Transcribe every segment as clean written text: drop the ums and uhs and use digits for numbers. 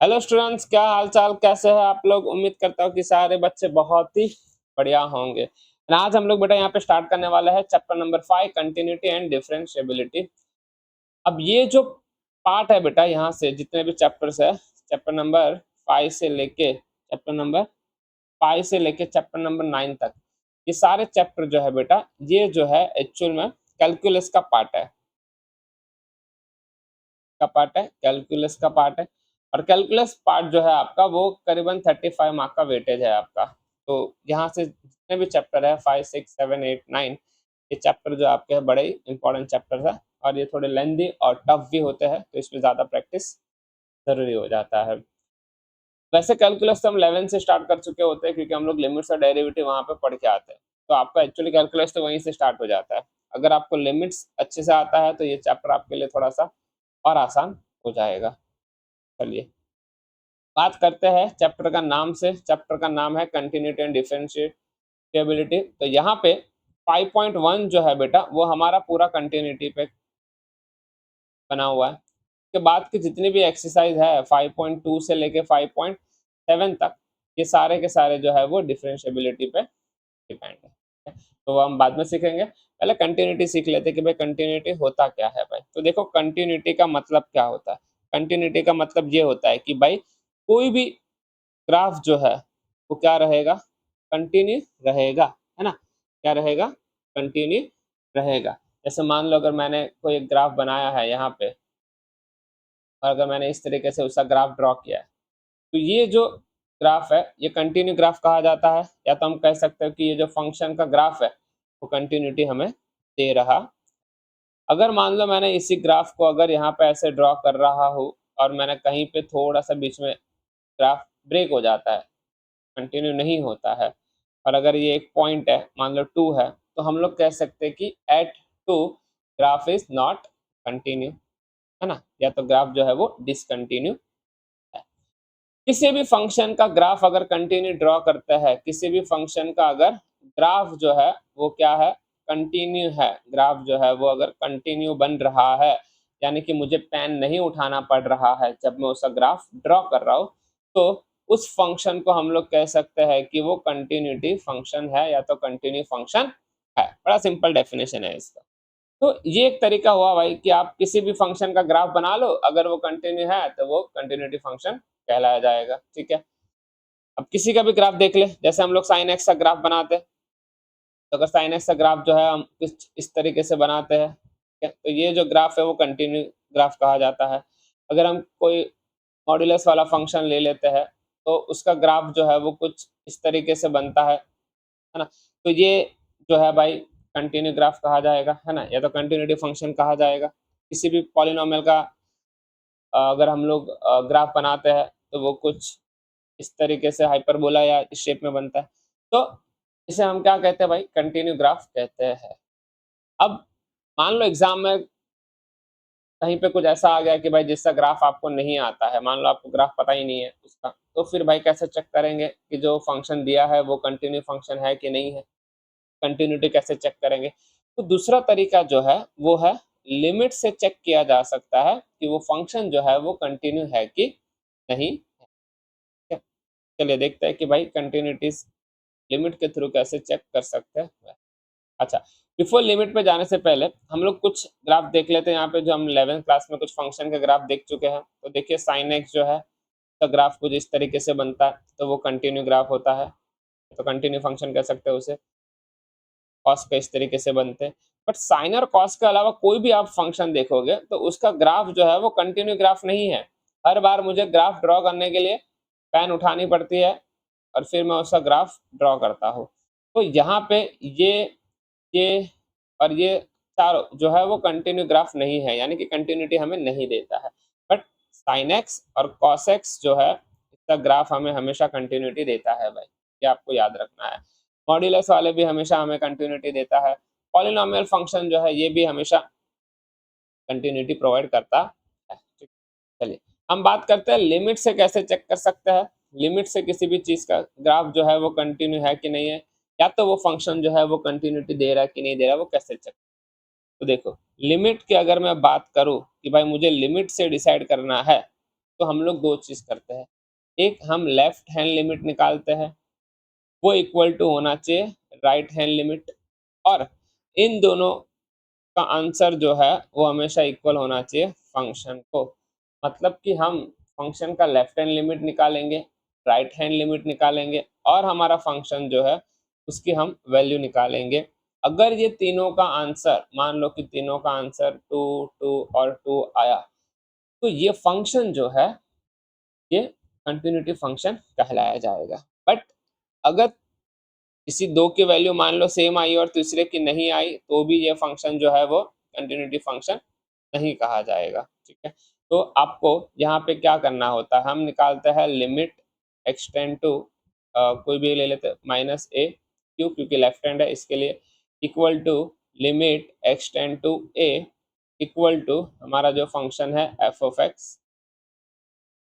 Hello students, क्या हाल चाल, कैसे हैं आप लोग। उम्मीद करता हूँ कि सारे बच्चे बहुत ही बढ़िया होंगे। आज हम लोग बेटा यहाँ पे स्टार्ट करने वाले हैं chapter number 5, continuity and differentiability. अब ये जो पार्ट है बेटा, यहाँ से जितने भी चैप्टर्स है, चैप्टर नंबर 5 से लेके चैप्टर नंबर 9 तक, ये सारे चैप्टर जो है बेटा, ये जो है एक्चुअल में कैलकुलस का पार्ट है। कैलकुलस का पार्ट है। और कैलकुलस पार्ट जो है आपका, वो करीबन 35 मार्क का वेटेज है आपका। तो यहाँ से जितने भी चैप्टर है 5, 6, 7, 8, 9, ये चैप्टर जो आपके है बड़े ही इंपॉर्टेंट चैप्टर है और ये थोड़े लेंदी और टफ भी होते हैं, तो इसमें ज़्यादा प्रैक्टिस जरूरी हो जाता है। वैसे कैलकुलस तो हम 11 से स्टार्ट कर चुके होते हैं, क्योंकि हम लोग लिमिट्स और डेरिवेटिव वहाँ पे पढ़ के आते हैं। तो आपका एक्चुअली कैलकुलस तो वहीं से स्टार्ट हो जाता है। अगर आपको लिमिट्स अच्छे से आता है तो ये चैप्टर आपके लिए थोड़ा सा और आसान हो जाएगा। चलिए बात करते हैं चैप्टर का नाम से। चैप्टर का नाम है कंटिन्यूटी एंड डिफरेंशिएबिलिटी। तो यहाँ पे 5.1 जो है बेटा, वो हमारा पूरा कंटिन्यूटी पे बना हुआ है। उसके बाद की जितनी भी एक्सरसाइज है 5.2 से लेके 5.7 तक, ये सारे के सारे जो है वो डिफरेंशिएबिलिटी पे डिपेंड है। तो वो हम बाद में सीखेंगे, पहले कंटिन्यूटी सीख लेते हैं कि भाई कंटिन्यूटी होता क्या है भाई। तो देखो कंटिन्यूटी का मतलब क्या होता है। कंटिन्यूटी का मतलब ये होता है कि भाई कोई भी ग्राफ जो है वो क्या रहेगा, कंटिन्यू रहेगा, है ना। क्या रहेगा, कंटिन्यू रहेगा। जैसे मान लो अगर मैंने कोई एक ग्राफ बनाया है यहाँ पे, और अगर मैंने इस तरीके से उसका ग्राफ ड्रॉ किया है, तो ये जो ग्राफ है ये कंटिन्यू ग्राफ कहा जाता है। या तो हम कह सकते हो कि ये जो फंक्शन का ग्राफ है वो कंटिन्यूटी हमें दे रहा। अगर मान लो मैंने इसी ग्राफ को अगर यहाँ पे ऐसे ड्रॉ कर रहा हूँ और मैंने कहीं पे थोड़ा सा बीच में ग्राफ ब्रेक हो जाता है, कंटिन्यू नहीं होता है, और अगर ये एक पॉइंट है, मान लो 2 है, तो हम लोग कह सकते हैं कि at 2 graph is not continue, है ना। या तो ग्राफ जो है वो डिसकंटिन्यू है। किसी भी फंक्शन का ग्राफ अगर कंटिन्यू ड्रॉ करता है, किसी भी फंक्शन का अगर ग्राफ जो है वो क्या है, कंटिन्यू है, ग्राफ जो है वो अगर कंटिन्यू बन रहा है, यानी कि मुझे पेन नहीं उठाना पड़ रहा है जब मैं उसका ग्राफ ड्रॉ कर रहा हूँ, तो उस फंक्शन को हम लोग कह सकते हैं कि वो कंटिन्यूटी फंक्शन है या तो कंटिन्यू फंक्शन है। बड़ा सिंपल डेफिनेशन है इसका। तो ये एक तरीका हुआ भाई कि आप किसी भी फंक्शन का ग्राफ बना लो, अगर वो कंटिन्यू है तो वो कंटिन्यूटी फंक्शन कहलाया जाएगा। ठीक है। अब किसी का भी ग्राफ देख ले, जैसे हम लोग साइन एक्स का ग्राफ बनाते हैं, तो अगर साइन एक्स का ग्राफ जो है हम इस तरीके से बनाते हैं, ठीक है, तो ये जो ग्राफ है वो कंटिन्यू ग्राफ कहा जाता है। अगर हम कोई मॉड्यूलस वाला फंक्शन ले लेते हैं, तो उसका ग्राफ जो है वो कुछ इस तरीके से बनता है ना। तो ये जो है भाई कंटिन्यू ग्राफ कहा जाएगा, है ना, या तो कंटिन्यूटी फंक्शन कहा जाएगा। किसी भी पॉलिनोमियल का अगर हम लोग ग्राफ बनाते हैं, तो वो कुछ इस तरीके से हाइपरबोला या इस शेप में बनता है, तो इसे हम क्या कहते हैं भाई, कंटिन्यू ग्राफ कहते हैं। अब मान लो एग्जाम में कहीं पे कुछ ऐसा आ गया कि भाई जिसका ग्राफ आपको नहीं आता है, मान लो आपको ग्राफ पता ही नहीं है उसका, तो फिर भाई कैसे चेक करेंगे कि जो फंक्शन दिया है वो कंटिन्यू फंक्शन है कि नहीं है, कंटिन्यूटी कैसे चेक करेंगे। तो दूसरा तरीका जो है वो है लिमिट से चेक किया जा सकता है कि वो फंक्शन जो है वो कंटिन्यू है कि नहीं है। चलिए देखते हैं कि भाई कंटिन्यूटीज लिमिट के थ्रू कैसे चेक कर सकते हैं। अच्छा, बिफोर लिमिट पे जाने से पहले हम लोग कुछ ग्राफ देख लेते हैं। यहाँ पे जो हम 11th क्लास में कुछ फंक्शन के ग्राफ देख चुके हैं, तो देखिए साइन एक्स जो है तो ग्राफ कुछ इस तरीके से बनता है, तो वो कंटिन्यू ग्राफ होता है, तो कंटिन्यू फंक्शन कह सकते हैं उसे। कॉस का इस तरीके से बनते हैं, बट साइन और कॉस के अलावा कोई भी आप फंक्शन देखोगे तो उसका ग्राफ जो है वो कंटिन्यू ग्राफ नहीं है। हर बार मुझे ग्राफ ड्रॉ करने के लिए पेन उठानी पड़ती है और फिर मैं उसका ग्राफ ड्रॉ करता हूँ। तो यहाँ पे ये और ये चारों जो है वो कंटिन्यू ग्राफ नहीं है, यानी कि कंटिन्यूटी हमें नहीं देता है। बट साइन एक्स और कॉस एक्स जो है इसका ग्राफ हमें हमेशा कंटिन्यूटी देता है भाई, ये आपको याद रखना है। मॉड्यूलस वाले भी हमेशा हमें कंटिन्यूटी देता है। पॉलिनोमियल फंक्शन जो है ये भी हमेशा कंटिन्यूटी प्रोवाइड करता है। ठीक, चलिए हम बात करते हैं लिमिट से कैसे चेक कर सकते हैं। लिमिट से किसी भी चीज का ग्राफ जो है वो कंटिन्यू है कि नहीं है, या तो वो फंक्शन जो है वो कंटिन्यूटी दे रहा है कि नहीं दे रहा है, वो कैसे चेक। तो देखो लिमिट की अगर मैं बात करूं कि भाई मुझे लिमिट से डिसाइड करना है, तो हम लोग दो चीज करते हैं, एक हम लेफ्ट हैंड लिमिट निकालते हैं, वो इक्वल टू होना चाहिए राइट हैंड लिमिट, और इन दोनों का आंसर जो है वो हमेशा इक्वल होना चाहिए फंक्शन को। मतलब कि हम फंक्शन का लेफ्ट हैंड लिमिट निकालेंगे, राइट हैंड लिमिट निकालेंगे, और हमारा फंक्शन जो है उसकी हम वैल्यू निकालेंगे। अगर ये तीनों का आंसर, मान लो कि तीनों का आंसर 2 2 और 2 आया, तो ये फंक्शन जो है ये कंटिन्यूटी फंक्शन कहलाया जाएगा। बट अगर किसी दो की वैल्यू मान लो सेम आई और तीसरे की नहीं आई, तो भी ये फंक्शन जो है वो कंटिन्यूटी फंक्शन नहीं कहा जाएगा। ठीक है, तो आपको यहाँ पे क्या करना होता है, हम निकालते हैं लिमिट एक्सटेंड टू, कोई भी ले लेते माइनस ए, क्यों, क्योंकि लेफ्ट हैंड है इसके लिए, equal to limit extend to A equal to हमारा जो फंक्शन है एफ ऑफ एक्स।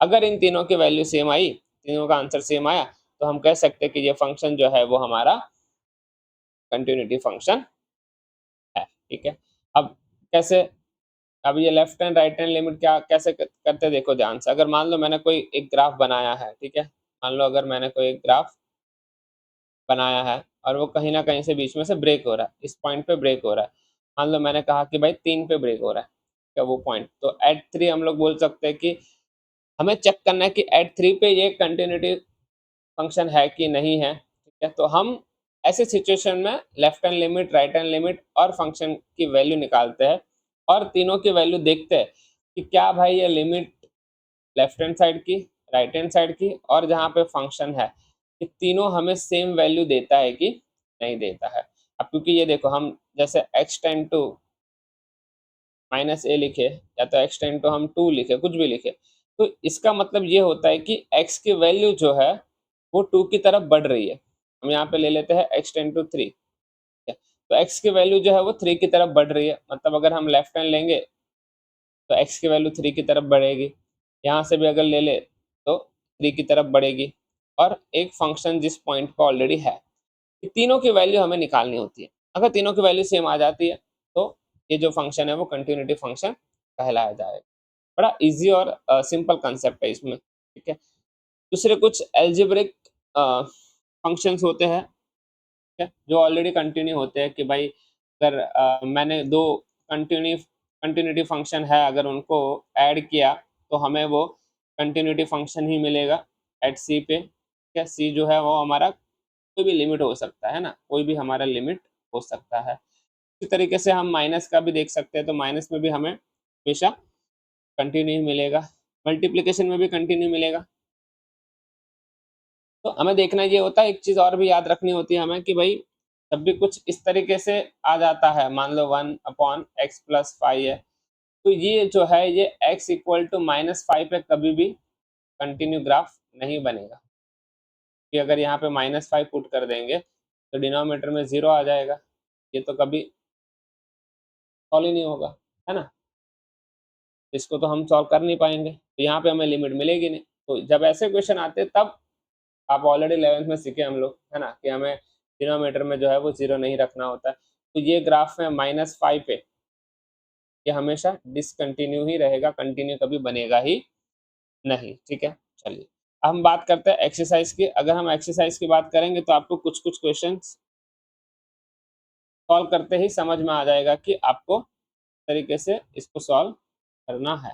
अगर इन तीनों की वैल्यू सेम आई, तीनों का आंसर सेम आया, तो हम कह सकते हैं कि ये फंक्शन जो है वो हमारा कंटिन्यूटी फंक्शन है। ठीक है, अब कैसे, अब ये left hand right hand limit क्या कैसे करते देखो ध्यान से। अगर मान लो मैंने कोई एक ग्राफ बनाया है, ठीक है, मान लो अगर मैंने कोई एक ग्राफ बनाया है और वो कहीं ना कहीं से बीच में से ब्रेक हो रहा है, इस पॉइंट पे ब्रेक हो रहा है, मान लो मैंने कहा कि भाई 3 पे ब्रेक हो रहा है, क्या वो पॉइंट, तो एट 3 हम लोग बोल सकते हैं कि हमें चेक करना है कि एट 3 पे ये कंटिन्यूटी फंक्शन है कि नहीं है। ठीक है, तो हम ऐसे सिचुएशन में left hand limit, right hand limit और फंक्शन की वैल्यू निकालते हैं, और तीनों की वैल्यू देखते हैं कि क्या भाई ये लिमिट लेफ्ट हैंड साइड की, राइट हैंड साइड की, और जहाँ पे फंक्शन है, कि तीनों हमें सेम वैल्यू देता है कि नहीं देता है। अब क्योंकि ये देखो, हम जैसे एक्स टेन टू माइनस ए लिखे, या तो एक्स टेन टू हम 2 लिखे, कुछ भी लिखे, तो इसका मतलब ये होता है कि एक्स की वैल्यू जो है वो 2 की तरफ बढ़ रही है। हम यहाँ पे ले लेते हैं एक्स टेन टू 3, तो एक्स की वैल्यू जो है वो 3 की तरफ बढ़ रही है, मतलब अगर हम लेफ्ट हैंड लेंगे तो एक्स की वैल्यू 3 की तरफ बढ़ेगी, यहाँ से भी अगर ले ले तो 3 की तरफ बढ़ेगी, और एक फंक्शन जिस पॉइंट पर ऑलरेडी है, तीनों की वैल्यू हमें निकालनी होती है। अगर तीनों की वैल्यू सेम आ जाती है तो ये जो फंक्शन है वो कंटिन्यूटी फंक्शन कहलाया जाएगा। बड़ा इजी और सिंपल कंसेप्ट है इसमें। ठीक है, दूसरे कुछ एल्जेब्रिक फंक्शंस होते हैं, ठीक है, जो ऑलरेडी कंटिन्यू होते हैं, कि भाई अगर मैंने दो कंटिन्यूटी फंक्शन है, अगर उनको ऐड किया तो हमें वो कंटिन्यूटी फंक्शन ही मिलेगा एट सी पे। ठीक है, सी जो है वो हमारा कोई भी लिमिट हो सकता है ना, कोई भी हमारा लिमिट हो सकता है। इसी तरीके से हम माइनस का भी देख सकते हैं, तो माइनस में भी हमें हमेशा कंटिन्यू ही मिलेगा, मल्टीप्लिकेशन में भी कंटिन्यू मिलेगा। तो हमें देखना ये होता है, एक चीज और भी याद रखनी होती है हमें, कि भाई जब भी कुछ इस तरीके से आ जाता है, मान लो 1/x+5 है, तो ये जो है ये x इक्वल टू -5 पे कभी भी कंटिन्यू ग्राफ नहीं बनेगा, कि अगर यहाँ पे -5 पुट कर देंगे तो डिनोमिनेटर में 0 आ जाएगा, ये तो कभी सॉल्व ही नहीं होगा, है ना, इसको तो हम सॉल्व कर नहीं पाएंगे, तो यहाँ पे हमें लिमिट मिलेगी नहीं। तो जब ऐसे क्वेश्चन आते हैं तब, आप ऑलरेडी 11th में सीखे हम लोग, है ना, कि हमें डिनोमिनेटर में जो है वो 0 नहीं रखना होता है। तो ये ग्राफ में -5 पे ये हमेशा डिसकंटिन्यू ही रहेगा, कंटिन्यू कभी बनेगा ही नहीं। ठीक है, चलिए अब हम बात करते हैं एक्सरसाइज की। अगर हम एक्सरसाइज की बात करेंगे तो आपको कुछ कुछ क्वेश्चन सॉल्व करते ही समझ में आ जाएगा कि आपको तरीके से इसको सॉल्व करना है।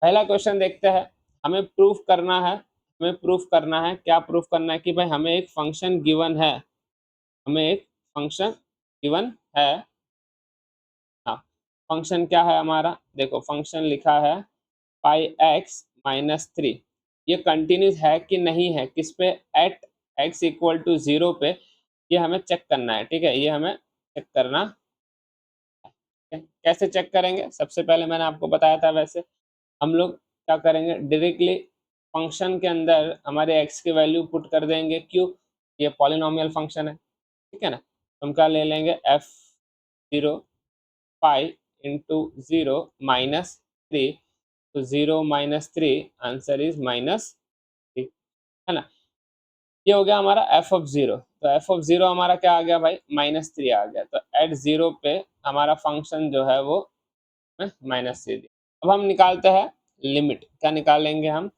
पहला क्वेश्चन देखते हैं, हमें प्रूफ करना है, हमें प्रूफ करना है, क्या प्रूफ करना है, कि भाई हमें एक फंक्शन गिवन है, हमें एक फंक्शन गिवन है। हाँ, फंक्शन क्या है हमारा, देखो फंक्शन लिखा है πx-3, ये कंटिन्यूस है कि नहीं है, किस पे, एट x इक्वल टू 0 पे, ये हमें चेक करना है। ठीक है, ये हमें चेक करना है। कैसे चेक करेंगे, सबसे पहले मैंने आपको बताया था, वैसे हम लोग क्या करेंगे, डायरेक्टली फंक्शन के अंदर हमारे x की वैल्यू पुट कर देंगे, क्यों, ये पॉलिनोमियल फंक्शन है। ठीक है ना, हम क्या ले लेंगे, f0 पाई इंटू 0 -3, तो 0 -3 आंसर इज -3, है ना। ये हो गया हमारा f(0), तो f(0) हमारा क्या आ गया भाई, -3 आ गया, तो एट 0 पे हमारा फंक्शन जो है वो -3 दिया। अब हम निकालते हैं लिमिट, क्या निकालेंगे हम,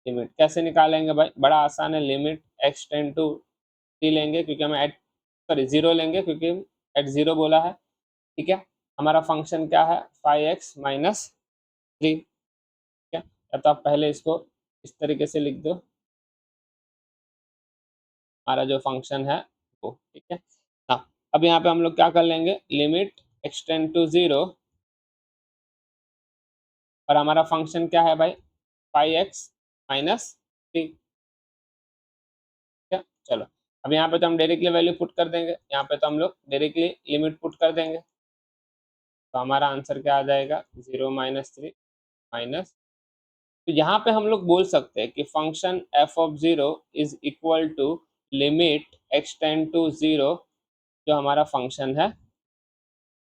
लिमिट कैसे निकालेंगे भाई, बड़ा आसान है, लिमिट x टेंड टू 3 लेंगे क्योंकि हम एट सॉरी 0 लेंगे क्योंकि एट 0 बोला है, ठीक है। हमारा फंक्शन क्या है 5x माइनस 3, ठीक है। या तो आप पहले इसको इस तरीके से लिख दो, हमारा जो फंक्शन है वो, ठीक है। हाँ, अब यहाँ पे हम लोग क्या कर लेंगे, लिमिट x टेंड टू 0 और हमारा फंक्शन क्या है भाई 5x माइनस 3, ठीक है। चलो अब यहाँ पे तो हम डायरेक्टली वैल्यू पुट कर देंगे, यहाँ पे तो हम लोग डायरेक्टली लिमिट पुट कर देंगे, तो हमारा आंसर क्या आ जाएगा 0 - 3 माइनस, तो यहाँ पे हम लोग बोल सकते हैं कि function f of 0 is equal to limit x tend to 0 जो हमारा फंक्शन है।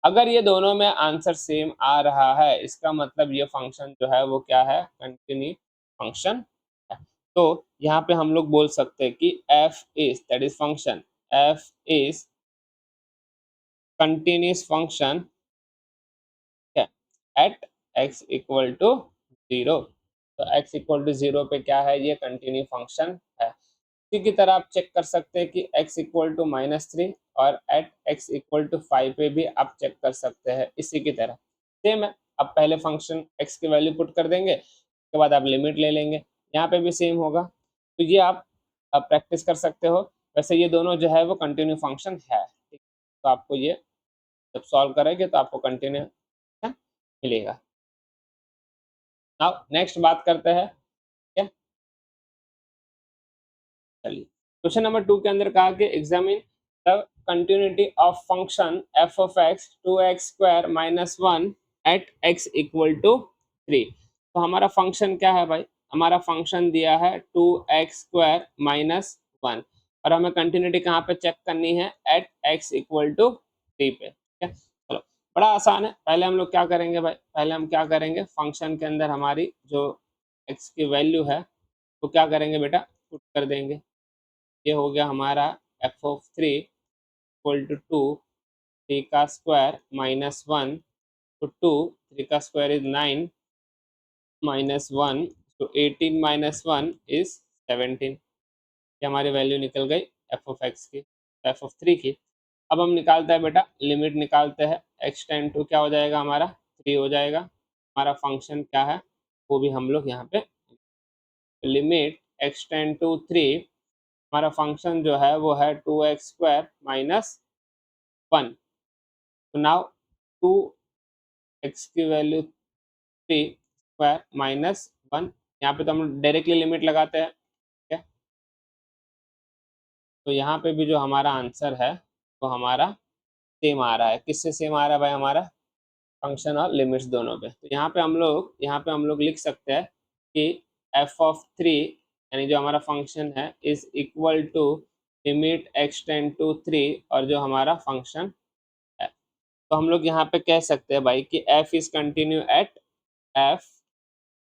अगर ये दोनों में आंसर सेम आ रहा है इसका मतलब ये फंक्शन जो है वो क्या है, कंटिन्यू फंक्शन है। तो यहाँ पे हम लोग बोल सकते हैं कि f is that is function f is continuous function at x equal to 0, तो x इक्वल टू 0 पे क्या है, ये कंटिन्यू फंक्शन है। इसी की तरह आप चेक कर सकते हैं कि x इक्वल टू -3 और एट x इक्वल टू 5 पे भी आप चेक कर सकते हैं इसी की तरह, सेम है। अब पहले फंक्शन x की वैल्यू पुट कर देंगे, उसके बाद आप लिमिट ले लेंगे, यहाँ पे भी सेम होगा, तो ये आप प्रैक्टिस कर सकते हो। वैसे ये दोनों जो है वो कंटिन्यू फंक्शन है, ठीक, तो आपको ये जब सॉल्व करेंगे तो आपको कंटिन्यू मिलेगा। अब नेक्स्ट बात करते हैं, क्या, चलिए क्वेश्चन नंबर 2 के अंदर कहा कि examine the continuity of function f of x 2x square minus 1 at x equal to 3। तो हमारा फंक्शन क्या है भाई, हमारा फंक्शन दिया है 2x स्क्वायर माइनस 1 और हमें कंटिन्यूटी कहाँ पे चेक करनी है, एट x इक्वल टू 3 पे, ठीक है। चलो बड़ा आसान है, पहले हम लोग क्या करेंगे भाई, पहले हम क्या करेंगे, फंक्शन के अंदर हमारी जो x की वैल्यू है वो क्या करेंगे बेटा, पुट कर देंगे। ये हो गया हमारा f ऑफ 3 इक्वल टू 2, 3 का स्क्वायर माइनस 1, तो 2 3 का स्क्वायर इज 9 माइनस 1, तो 18 माइनस 1 इज 17, ये हमारी वैल्यू निकल गई f ऑफ x की, f ऑफ 3 की। अब हम निकालते हैं बेटा, लिमिट निकालते हैं, x टेंड टू क्या हो जाएगा हमारा 3 हो जाएगा, हमारा फंक्शन क्या है वो भी हम लोग यहाँ पे, लिमिट x टेंड टू 3, हमारा फंक्शन जो है वो है 2x स्क्वायर माइनस 1, तो नाउ 2x की वैल्यू 3 स्क्वायर माइनस 1, यहाँ पे तो हम डायरेक्टली लिमिट लगाते हैं, ठीक है। तो यहाँ पे भी जो हमारा आंसर है वो हमारा सेम आ रहा है, किससे सेम आ रहा है भाई, हमारा फंक्शन और लिमिट्स दोनों पे। तो यहाँ पे हम लोग लिख सकते हैं कि f ऑफ 3 यानी जो हमारा फंक्शन है is equal to limit x tend to 3 और जो हमारा फंक्शन है, तो हम लोग यहाँ पे कह सकते हैं भाई कि f is continue at, f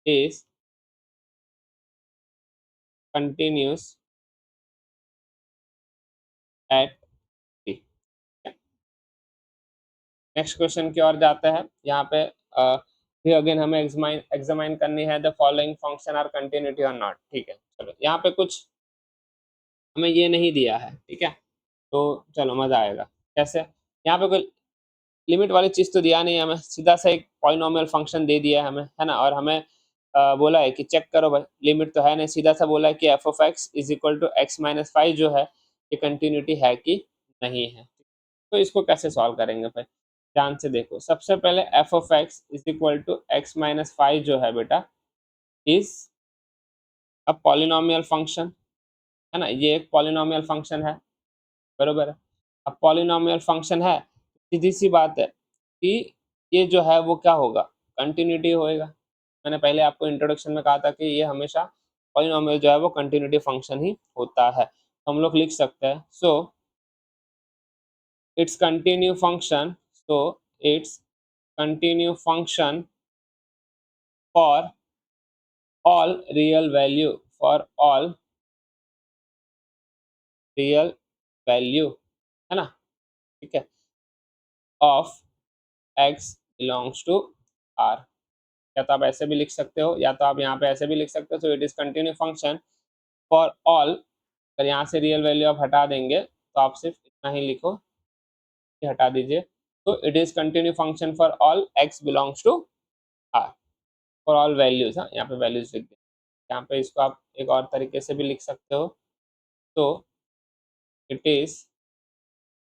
is continuous at 3। Next question की ओर जाते हैं, यहाँ पे भी अगेन हमें एग्जामाइन करनी है the following function are continuity or not, ठीक है। चलो यहाँ पे कुछ हमें ये नहीं दिया है, ठीक है, तो चलो मजा आएगा, कैसे, यहाँ पे कोई लिमिट वाली चीज तो दिया नहीं है हमें, सीधा सा एक पॉलिनोमियल फंक्शन दे दिया है हमें, है ना, और हमें बोला है कि चेक करो भाई, लिमिट तो है नहीं, सीधा सा बोला है कि f of x is equal to x minus 5 जो है ये कंटिन्यूटी है कि नहीं है। तो इसको कैसे सॉल्व करेंगे भाई, ध्यान से देखो, सबसे पहले f of x is equal to x minus 5 जो है बेटा इज अ पॉलिनोमियल फंक्शन, है ना, ये एक पॉलिनोमियल फंक्शन है, बरोबर है। अब पॉलिनोमियल फंक्शन है, सीधी सी बात है कि ये जो है वो क्या होगा, कंटिन्यूटी होएगा। मैंने पहले आपको इंट्रोडक्शन में कहा था कि ये हमेशा पॉलिनोमियल जो है वो कंटिन्यूटी फंक्शन ही होता है, तो हम लोग लिख सकते हैं so it's continue function, so it's continue function for all real value, for all real value, है ना, ठीक है, of x belongs to r, या तो आप ऐसे भी लिख सकते हो या तो आप यहाँ पे ऐसे भी लिख सकते हो। सो it is continue function for all, अगर यहाँ से रियल वैल्यू आप हटा देंगे तो आप सिर्फ इतना ही लिखो, ये हटा दीजिए। तो it is continue function for all x belongs to r, for all values. हाँ, यहाँ पे वैल्यूज लिख दें। यहाँ पे इसको आप एक और तरीके से भी लिख सकते हो। तो it is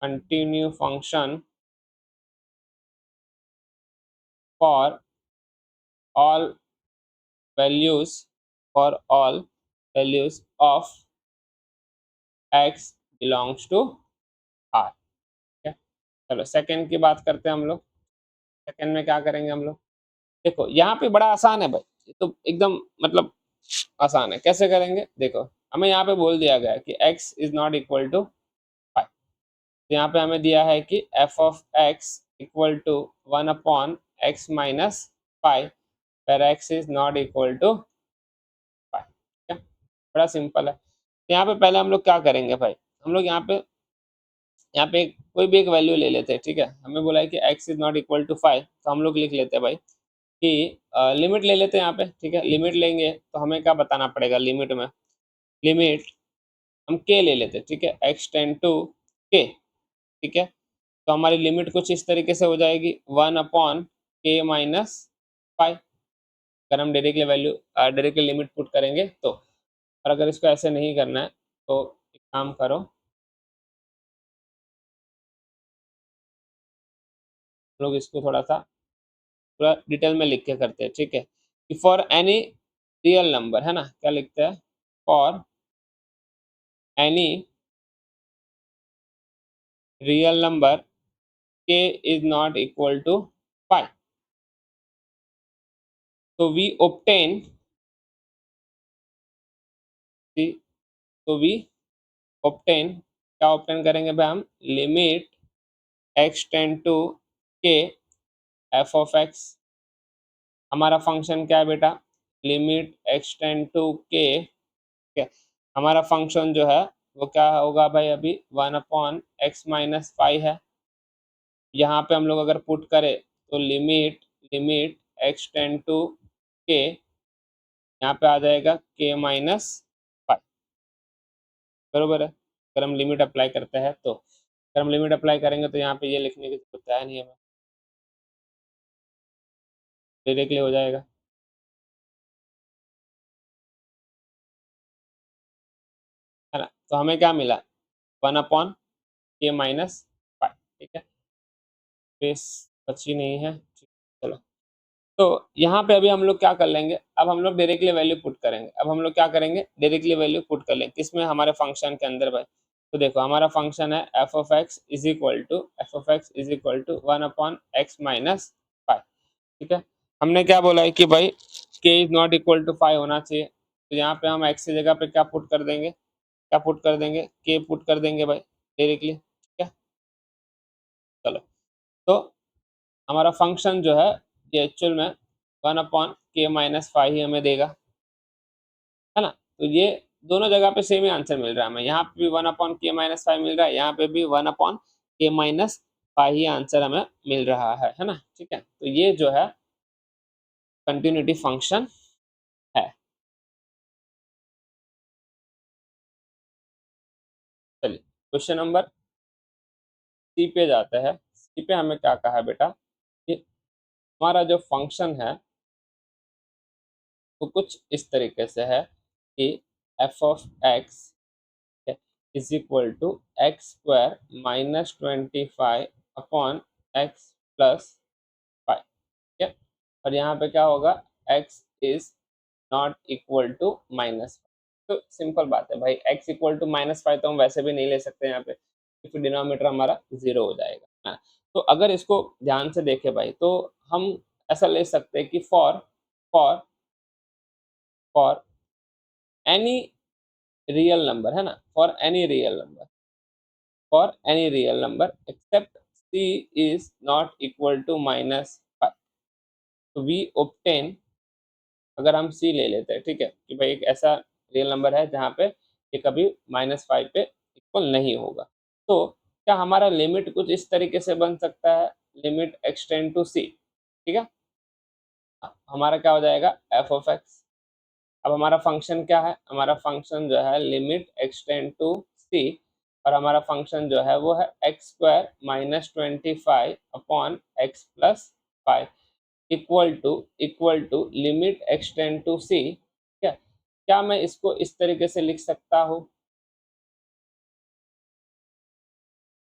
continue function for all values, for all values of x belongs to r। ठीक है, चलो सेकंड की बात करते हैं हम लोग। सेकंड में क्या करेंगे हम लोग, देखो यहाँ पे बड़ा आसान है भाई, ये तो एकदम मतलब आसान है। कैसे करेंगे, देखो हमें यहाँ पे बोल दिया गया है कि x is not equal to 5। तो यहाँ पे हमें दिया है कि f of x equal to 1 upon x minus 5 where x is not equal to 5। ठीक है, बड़ा सिंपल है। तो यहाँ पे पहले हम लोग क्या करेंगे भाई, हम लोग यहाँ पे कोई भी एक वैल्यू ले लेते हैं। ठीक है, हमें बोला है कि x is not equal to 5, तो हम लोग लिख लेते हैं भाई कि लिमिट ले लेते हैं यहाँ पे। ठीक है, लिमिट लेंगे तो हमें क्या बताना पड़ेगा लिमिट में, लिमिट हम k ले लेते हैं। ठीक है, x टेंड टू k। ठीक है, तो हमारी लिमिट कुछ इस तरीके से हो जाएगी 1 अपॉन k माइनस 5, अगर हम डायरेक्टली लिमिट पुट करेंगे तो। और अगर इसको ऐसे नहीं करना है तो एक काम करो, लोग इसको थोड़ा सा पूरा डिटेल में लिख के करते हैं। ठीक है, कि फॉर एनी रियल नंबर, है ना, क्या लिखते हैं, for any real number k is not equal to 5, so we obtain, so we obtain, क्या obtain करेंगे भाई हम, limit x tend to k f of x। हमारा फंक्शन क्या है बेटा, limit x tend to k। ठीक है, हमारा फंक्शन जो है वो क्या होगा भाई, अभी 1 अपॉन x माइनस 5 है। यहाँ पे हम लोग अगर पुट करें तो limit limit x tend to k, यहाँ पे आ जाएगा k माइनस 5, बरोबर है। अगर हम लिमिट अप्लाई करते हैं तो, अगर हम लिमिट अप्लाई करेंगे तो यहाँ पे ये लिखने की जरूरत है नहीं, हमें डायरेक्टली हो जाएगा, है ना। तो हमें क्या मिला, 1 अपॉन k माइनस 5। ठीक है, स्पेस बची नहीं है। चलो, तो यहाँ पे अभी हम लोग क्या कर लेंगे, अब हम लोग डायरेक्टली वैल्यू पुट करेंगे। अब हम लोग क्या करेंगे, डायरेक्टली वैल्यू पुट कर लेंगे किसमें, हमारे फंक्शन के अंदर भाई। तो देखो हमारा फंक्शन है f of x is equal to 1 upon x minus 5। ठीक है, हमने क्या बोला है कि भाई k is not equal to 5 होना चाहिए। तो यहाँ पे हम x की जगह पे क्या पुट कर देंगे, k पुट कर देंगे भाई डायरेक्टली। ठीक है, चलो, तो हमारा फंक्शन जो है ये एक्चुअल में 1 अपॉन k माइनस 5 ही हमें देगा, है ना। तो ये दोनों जगह पे सेम ही आंसर मिल रहा है हमें, यहाँ पे भी 1 अपॉन k माइनस 5 मिल रहा है, यहाँ पे भी 1 अपॉन k माइनस 5 ही आंसर हमें मिल रहा है ना। ठीक है, तो ये जो है कंटिन्यूटी फंक्शन है। चलिए क्वेश्चन नंबर सी पे जाते हैं। सी पे हमें क्या कहा है बेटा, कि हमारा जो फंक्शन है वो कुछ इस तरीके से है कि f of x is equal to x square minus 25 upon x plus 5। ठीक है, और यहाँ पे क्या होगा, x is not equal to minus. तो सिंपल बात है भाई, x इक्वल टू माइनस 5 तो हम वैसे भी नहीं ले सकते यहाँ पे, क्योंकि डिनोमिनेटर हमारा 0 हो जाएगा। हाँ, तो अगर इसको ध्यान से देखें भाई तो हम ऐसा ले सकते हैं कि for for any real number, है ना, for any real number, for any real number except c is not equal to minus 5, तो वी ऑब्टेन, अगर हम c ले लेते हैं, ठीक है, कि भाई एक ऐसा रियल नंबर है जहाँ पे ये कभी -5 पे इक्वल नहीं होगा, तो क्या हमारा लिमिट कुछ इस तरीके से बन सकता है, लिमिट एक्सटेंड टू c। ठीक है, हमारा क्या हो जाएगा एफ ऑफ एक्स। अब हमारा फंक्शन क्या है, हमारा फंक्शन जो है लिमिट एक्सटेंड टू सी, और हमारा फंक्शन जो है वो है x square minus 25 upon x plus 5 equal to limit extend to c. क्या क्या मैं इसको इस तरीके से लिख सकता हूँ?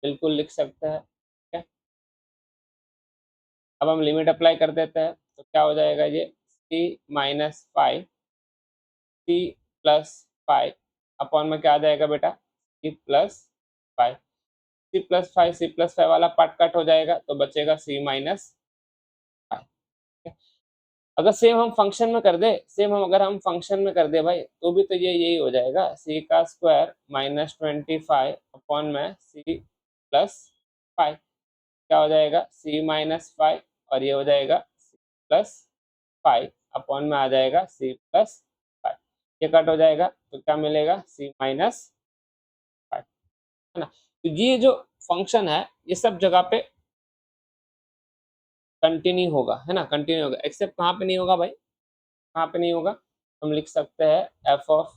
बिल्कुल लिख सकते हैं। ठीक है, अब हम लिमिट अप्लाई कर देते हैं तो क्या हो जाएगा, ये सी माइनस 5 सी प्लस 5 अपॉन में क्या आ जाएगा बेटा, सी प्लस 5। सी प्लस 5 वाला पार्ट कट हो जाएगा तो बचेगा सी माइनस 5। अगर सेम हम फंक्शन में कर दे, सेम हम अगर हम फंक्शन में कर दे भाई, तो भी तो ये यही हो जाएगा, सी का स्क्वायर माइनस 25 अपॉन में सी प्लस 5। क्या हो जाएगा, सी माइनस 5, और ये हो जाएगा सी प्लस 5 अपॉन में आ जाएगा सी प्लस 5। ये कट हो जाएगा तो क्या मिलेगा, सी माइनस 5, है ना। तो ये जो फंक्शन है ये सब जगह पे कंटिन्यू होगा, है ना, कंटिन्यू होगा, एक्सेप्ट कहाँ पे नहीं होगा भाई, कहाँ पे नहीं होगा, हम लिख सकते हैं f of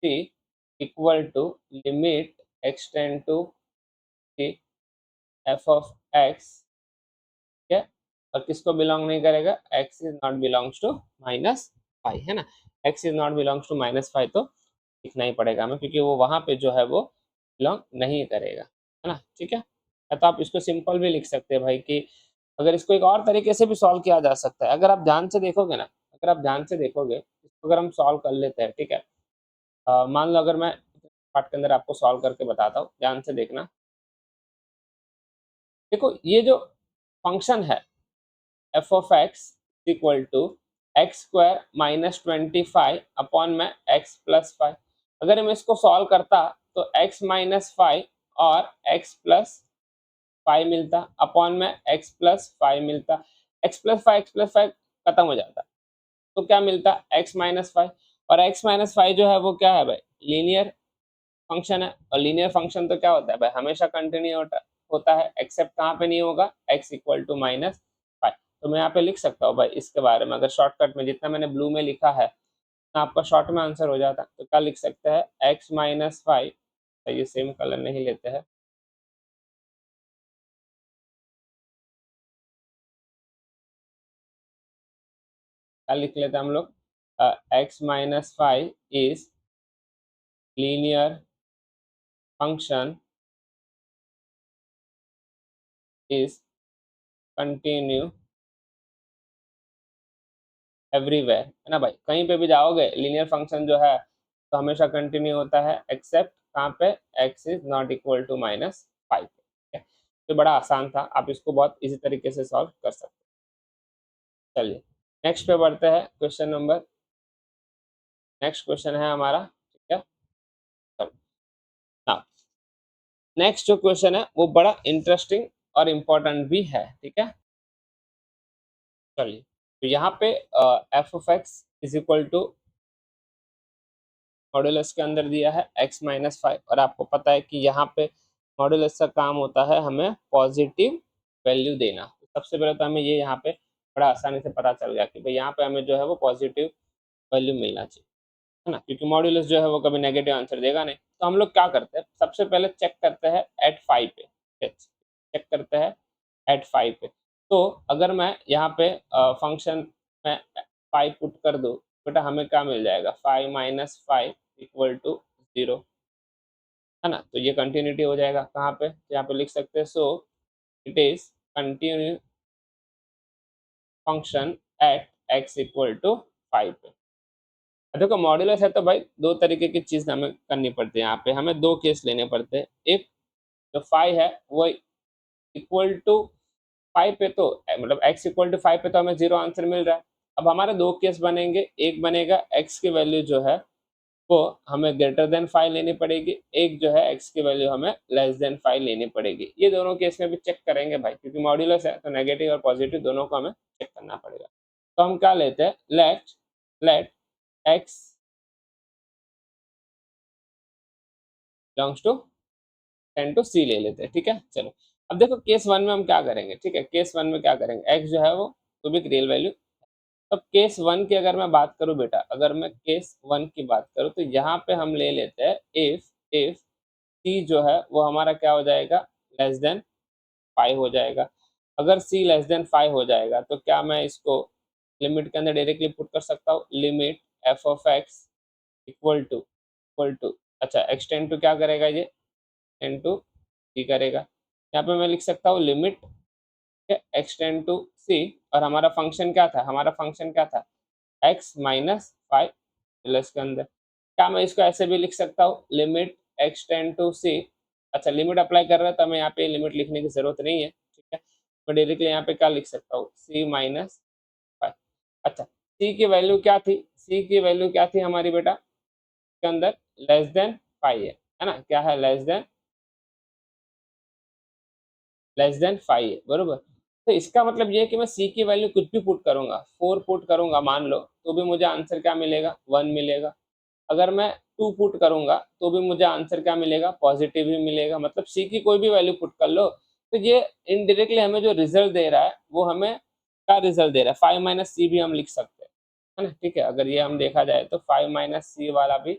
c equal to limit extend to c f of x. ठीक है, और किसको बिलोंग नहीं करेगा, x is not belongs to minus 5, है ना, x is not belongs to minus 5 तो लिखना ही पड़ेगा हमें, क्योंकि वो वहां पे जो है वो बिलोंग नहीं करेगा, है ना। ठीक है, या तो आप इसको सिंपल भी लिख सकते हैं भाई कि अगर इसको एक और तरीके से भी सॉल्व किया जा सकता है, अगर आप ध्यान से देखोगे ना, अगर आप ध्यान से देखोगे इसको अगर हम सॉल्व कर लेते हैं, ठीक है, मान लो अगर मैं पार्ट के अंदर आपको सॉल्व करके बताता हूँ, ध्यान से देखना। देखो ये जो फंक्शन है f of x equal to x square minus 25 upon में एक्स प्लस 5। अगर मैं इसको सॉल्व करता तो एक्स माइनस 5 और एक्स प्लस 5 मिलता, अपॉन में एक्स प्लस 5 मिलता, एक्स प्लस 5 खत्म हो जाता, तो क्या मिलता, एक्स माइनस 5। और एक्स माइनस 5 जो है वो क्या है भाई, लीनियर फंक्शन है, और लीनियर फंक्शन तो क्या होता है भाई, हमेशा कंटिन्यू होता है, एक्सेप्ट कहाँ पे नहीं होगा, एक्स इक्वल टू माइनस 5। तो मैं यहाँ पे लिख सकता हूँ भाई इसके बारे में, अगर शॉर्टकट में जितना मैंने ब्लू में लिखा है तो आपका शॉर्ट में आंसर हो जाता, तो क्या लिख सकते हैं, एक्स माइनस 5, ये सेम कलर नहीं लेते हैं, क्या लिख लेते हैं हम लोग, x minus 5 is linear function is continue everywhere, है ना भाई, कहीं पे भी जाओगे लीनियर फंक्शन जो है तो हमेशा कंटिन्यू होता है, एक्सेप्ट कहाँ पे, x is not equal to minus 5। तो बड़ा आसान था, आप इसको बहुत इजी तरीके से सॉल्व कर सकते हैं। चलिए नेक्स्ट पे बढ़ते हैं, क्वेश्चन नंबर, नेक्स्ट क्वेश्चन है हमारा, ठीक है। चलो नाउ नेक्स्ट जो क्वेश्चन है वो बड़ा इंटरेस्टिंग और इम्पोर्टेंट भी है, ठीक है। चलिए, तो यहाँ पे f of x is equal to modulus के अंदर दिया है x माइनस 5, और आपको पता है कि यहाँ पे मॉड्यूलस का काम होता है हमें पॉजिटिव वैल्यू देना। तो सबसे पहले तो हमें ये यहाँ पे बड़ा आसानी से पता चल गया कि भाई यहाँ पे हमें जो है वो पॉजिटिव वैल्यू मिलना चाहिए, है ना, क्योंकि मॉड्यूलस जो है वो कभी नेगेटिव आंसर देगा नहीं। तो हम लोग क्या करते हैं, सबसे पहले चेक करते हैं एट 5 पे, चेक करते हैं एट 5 पे। तो अगर मैं यहाँ पे फंक्शन में 5 पुट कर दूँ, बेटा हमें क्या मिल जाएगा, 5 माइनस 5 इक्वल टू 0, है ना। तो ये कंटिन्यूटी हो जाएगा कहाँ पे, तो यहाँ पे लिख सकते हैं, so it is continue function at x equal to 5 पे। देखो मॉड्यूलस है तो भाई दो तरीके की चीज हमें करनी पड़ती है, यहाँ पे हमें दो केस लेने पड़ते हैं। एक जो 5 है वो इक्वल टू 5 पे, तो मतलब x इक्वल टू 5 पे तो हमें 0 आंसर मिल रहा है। अब हमारे दो केस बनेंगे, एक बनेगा x की वैल्यू जो है वो हमें ग्रेटर देन 5 लेनी पड़ेगी, एक जो है x की वैल्यू हमें लेस देन 5 लेनी पड़ेगी। ये दोनों केस में भी चेक करेंगे भाई, क्योंकि मॉड्यूलस है तो नेगेटिव और पॉजिटिव दोनों को हमें चेक करना पड़ेगा। तो हम क्या लेते हैं, let let x belongs to 10 to c ले लेते हैं, ठीक है। चलो अब देखो केस वन में हम क्या करेंगे, ठीक है, केस वन में क्या करेंगे, x जो है वो तो भी एक रियल वैल्यू। अब केस 1 की अगर मैं बात करूं बेटा, अगर मैं केस 1 की बात करूं तो यहाँ पे हम ले लेते हैं इफ सी जो है वो हमारा क्या हो जाएगा, लेस देन 5 हो जाएगा। अगर सी लेस देन 5 हो जाएगा तो क्या मैं इसको लिमिट के अंदर डायरेक्टली पुट कर सकता हूँ, limit f of x equal to अच्छा एक्सटेंड टू क्या करेगा ये, टू सी करेगा। यहाँ पे मैं लिख सकता हूँ लिमिट एक्सटेंड टू सी, और हमारा फंक्शन क्या था, हमारा फंक्शन क्या था, एक्स माइनस 5 प्लस के अंदर। क्या मैं इसको ऐसे भी लिख सकता हूँ, लिमिट एक्सटेंड टू सी। अच्छा लिमिट अप्लाई कर रहा है तो हमें यहाँ पे लिमिट लिखने की जरूरत नहीं है, ठीक है। मैं डायरेक्टली यहाँ पे क्या लिख सकता हूँ, सी माइनस 5। अच्छा सी की वैल्यू क्या थी, सी की वैल्यू क्या थी हमारी बेटा के अंदर, लेस देन 5 है ना, क्या है, लेस देन 5 है, बरोबर। तो इसका मतलब ये है कि मैं सी की वैल्यू कुछ भी पुट करूंगा, 4 पुट करूंगा मान लो, तो भी मुझे आंसर क्या मिलेगा, 1 मिलेगा। अगर मैं 2 पुट करूंगा तो भी मुझे आंसर क्या मिलेगा, पॉजिटिव ही मिलेगा। मतलब सी की कोई भी वैल्यू पुट कर लो तो ये इनडायरेक्टली हमें जो रिजल्ट दे रहा है वो हमें क्या रिजल्ट दे रहा है, 5 माइनस सी भी हम लिख सकते हैं, है ना, ठीक है। अगर ये हम देखा जाए तो 5 माइनस सी वाला भी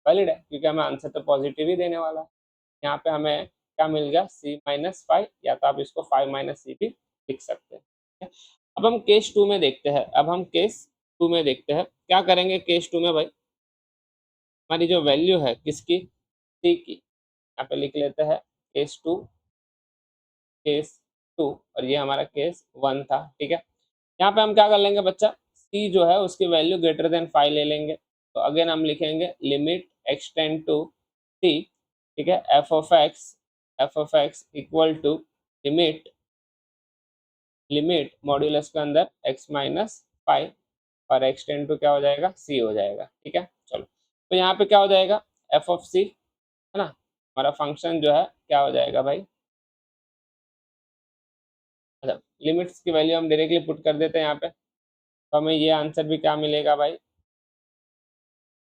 वैलिड है, क्योंकि हमें आंसर तो पॉजिटिव ही देने वाला है। यहाँ पे हमें क्या मिल गया, सी माइनस 5, या तो आप इसको 5 माइनस सी भी लिख सकते हैं, ठीक है? अब हम केस 2 में देखते हैं, अब हम केस 2 में देखते हैं क्या करेंगे। केस 2 में भाई हमारी जो वैल्यू है किसकी, सी की, यहाँ पे लिख लेते हैं केस 2 और ये हमारा केस 1 था, ठीक है। यहाँ पे हम क्या कर लेंगे बच्चा, सी जो है उसकी वैल्यू ग्रेटर देन 5 ले लेंगे। तो अगेन हम लिखेंगे लिमिट एक्सटेंड टू सी, ठीक है, f of x equal to limit limit modulus के अंदर एक्स माइनस 5 और एक्सटेंड टू क्या हो जाएगा, सी हो जाएगा, ठीक है। चलो तो यहाँ पे क्या हो जाएगा, एफ ऑफ सी, है ना, हमारा फंक्शन जो है क्या हो जाएगा भाई, अच्छा लिमिट्स की वैल्यू हम डायरेक्टली पुट कर देते हैं यहाँ पे, तो हमें ये आंसर भी क्या मिलेगा भाई,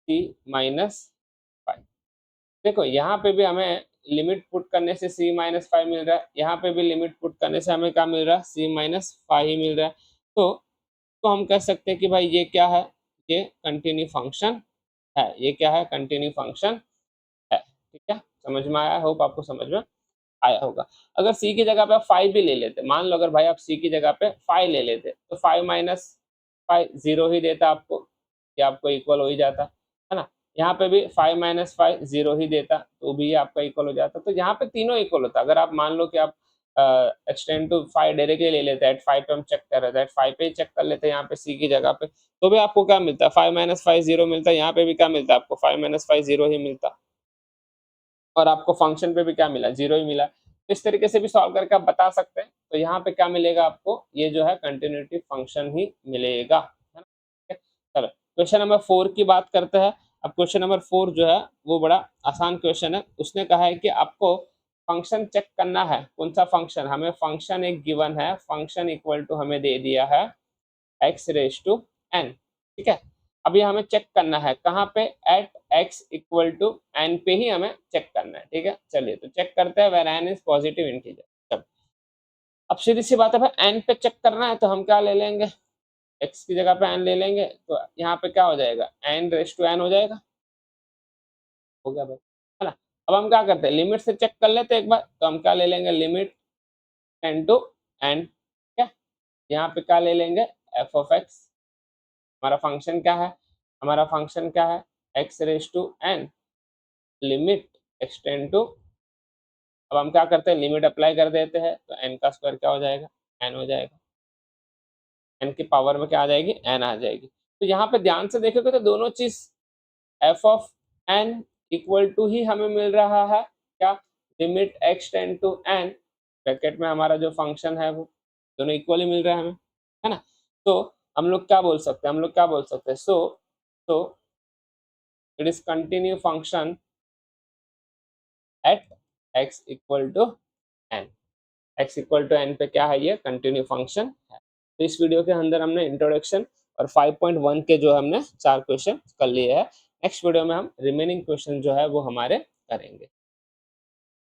सी माइनस 5। देखो यहाँ पे भी हमें लिमिट पुट करने से सी माइनस 5 मिल रहा है, यहाँ पे भी लिमिट पुट करने से हमें क्या मिल रहा है, सी माइनस 5 ही मिल रहा है। तो हम कह सकते हैं कि भाई ये क्या है, ये कंटिन्यू फंक्शन है, ये क्या है, कंटिन्यू फंक्शन है, ठीक है। समझ में आया, होप आपको समझ में आया होगा। अगर सी की जगह पे आप 5 भी ले लेते, मान लो अगर भाई आप सी की जगह पे 5 ले लेते तो 5 माइनस 5 जीरो ही देता आपको, ये आपको इक्वल हो ही जाता, है ना। यहाँ पे भी 5 माइनस 5 जीरो ही देता तो भी ये आपका इक्वल हो जाता। तो यहाँ पे तीनों इक्वल होता। अगर आप मान लो कि आप एक्सटेंड टू 5 डायरेक्टली ले लेते हैं, एट 5 पे हम चेक कर रहे थे, एट 5 पे ही चेक कर लेते हैं यहाँ पे सी की जगह पे, तो भी आपको क्या मिलता है, 5 माइनस 5 जीरो मिलता है। यहाँ पे भी क्या मिलता है आपको, 5 माइनस 5 जीरो ही मिलता, और आपको फंक्शन पे भी क्या मिला, जीरो ही मिला। तो इस तरीके से भी सॉल्व करके आप बता सकते हैं। तो यहाँ पे क्या मिलेगा आपको, ये जो है कंटिन्यूटी फंक्शन ही मिलेगा, है ना, ठीक है। चलो क्वेश्चन नंबर 4 की बात करते हैं। अब क्वेश्चन नंबर 4 जो है वो बड़ा आसान क्वेश्चन है। उसने कहा है कि आपको फंक्शन चेक करना है, कौन सा फंक्शन, हमें फंक्शन एक गिवन है, फंक्शन इक्वल टू हमें दे दिया है एक्स रेज टू एन, ठीक है। अभी हमें चेक करना है कहाँ पे, at x equal to n पे ही हमें चेक करना है, ठीक है। चलिए तो चेक करते हैं, where n is positive integer. चलो अब सीधी सी बात है भाई, एन पे चेक करना है तो हम क्या ले लेंगे, एक्स की जगह पे एन ले लेंगे, तो यहाँ पे क्या हो जाएगा, एन रेज टू एन हो जाएगा, हो गया भाई, है ना। अब हम क्या करते हैं, लिमिट से चेक कर लेते हैं एक बार, तो हम क्या ले लेंगे, लिमिट एन टू एन, ठीक है। यहाँ पे क्या ले लेंगे, एफ ऑफ एक्स, हमारा फंक्शन क्या है, हमारा फंक्शन क्या है, x raise to n, limit extend to, अब हम क्या करते हैं, लिमिट अप्लाई कर देते हैं, तो एन का स्क्वायर क्या हो जाएगा, एन हो जाएगा, एन की पावर में क्या आ जाएगी, एन आ जाएगी। तो यहाँ पे ध्यान से देखोगे तो दोनों चीज f of n equal to ही हमें मिल रहा है, क्या, limit extend to n, bracket में हमारा जो फंक्शन है वो दोनों इक्वली मिल रहा है हमें, है ना। तो हम लोग क्या बोल सकते हैं, हम लोग क्या बोल सकते हैं, so it is continue function at x equal to n, x equal to n पे क्या है, ये कंटिन्यू फंक्शन है। तो इस वीडियो के अंदर हमने इंट्रोडक्शन और 5.1 के जो हमने 4 क्वेश्चन कर लिए हैं। नेक्स्ट वीडियो में हम रिमेनिंग क्वेश्चन जो है वो हमारे करेंगे।